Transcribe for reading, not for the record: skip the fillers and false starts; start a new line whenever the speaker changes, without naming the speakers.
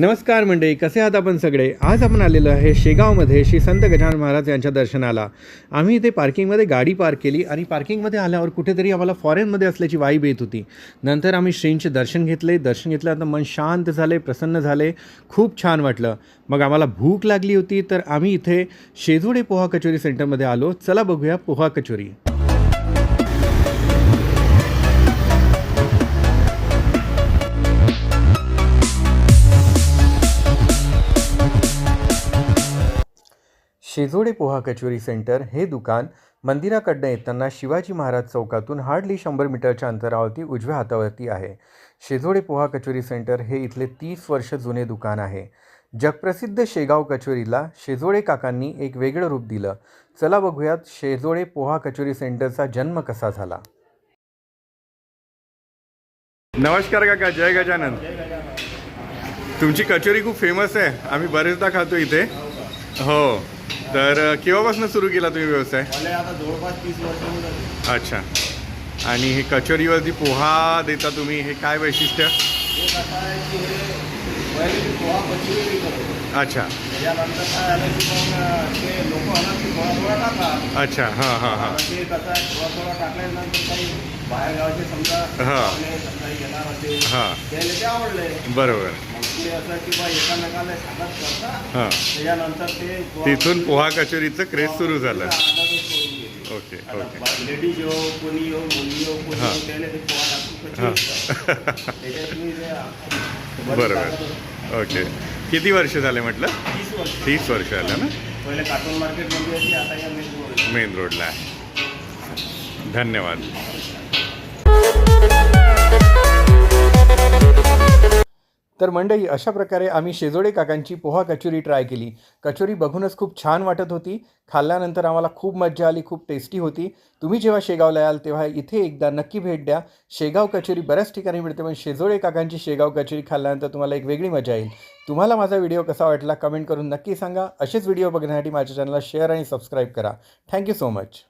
नमस्कार मंडळी, कसे आहात आपण सगळे? आज आपण आलेलो आहे शेगावमध्ये श्री संत गजानन महाराज यांच्या दर्शनाला. आम्ही इथे पार्किंगमध्ये गाडी पार्क केली आणि पार्किंगमध्ये आल्यावर कुठेतरी आम्हाला फॉरेनमध्ये असल्याची वाईब येत होती. नंतर आम्ही श्रींचे दर्शन घेतल्यानंतर मन शांत झाले, प्रसन्न झाले, खूप छान वाटलं. मग आम्हाला भूक लागली होती, तर आम्ही इथे शेजोडे पोहा कचोरी सेंटरमध्ये आलो. चला बघूया पोहा कचोरी. शेजोडे पोहा कचोरी सेंटर हे दुकान मंदिराकडनं येताना शिवाजी महाराज चौकातून हार्डली 100 मीटरच्या अंतरावरती उजव्या हातावरती आहे. शेजोडे पोहा कचोरी सेंटर हे इथले 30 वर्ष जुने दुकान आहे. जगप्रसिद्ध शेगाव कचोरीला शेजोडे काकांनी एक वेगळं रूप दिलं. चला बघूयात शेजोडे पोहा कचोरी सेंटरचा जन्म कसा झाला. नमस्कार काका, जय गजानन. तुमची कचोरी खूप फेमस आहे, आम्ही बरेचदा खातो इथे. हो, तर केव्हापासून सुरू केला तुम्ही व्यवसाय?
आता जवळपास 30 वर्ष.
अच्छा. आणि हे कचोरीवरती पोहा देता तुम्ही, हे काय वैशिष्ट्य?
पोहा कचोरी करतो.
अच्छा.
त्याच्यानंतर काय आलं की मग ते लोक आलं की थोडा टाकतात.
अच्छा. हां हां हां.
ते कसं थोडा टाकल्यानंतर काही बाहेर गावचे समजा समजा येणार होते,
हां,
त्याला ते आवडले.
बरोबर.
ते असं की बा एकामेकाला सांगत करतात.
हां,
त्याच्यानंतर ते
तिथून पोहा कचोरीचं क्रेज सुरू झालं. Okay okay.
लेडीज येऊ, कोणी येऊ, मुली येऊ, कोणी येऊ, त्याला ते पोहा टाकून त्याच्यात मी
बरोबर. ओके. किती वर्ष झाले म्हटलं?
30 वर्ष.
30 वर्ष झालं ना?
पहिले कार्टून मार्केटमध्ये होती, आता या
मेन रोडला आहे. धन्यवाद. तर मंडळी, अशा प्रकारे आम्ही शेजोडे काकांची पोहा कचोरी ट्राय केली. कचोरी बघूनच खूप छान वाटत होती. खाल्ल्यानंतर आम्हाला खूप मज्जा आली, खूप टेस्टी होती. तुम्ही जेव्हा शेगावला याल तेव्हा इथे एकदा नक्की भेट द्या. शेगाव कचोरी बऱ्याच ठिकाणी मिळते, पण शेजोडे काकांची शेगाव कचोरी खाल्ल्यानंतर तुम्हाला एक वेगळी मजा येईल. तुम्हाला माझा व्हिडिओ कसा वाटला कमेंट करून नक्की सांगा. असेच व्हिडिओ बघण्यासाठी माझ्या चॅनलला शेअर आणि सबस्क्राईब करा. Thank you so much.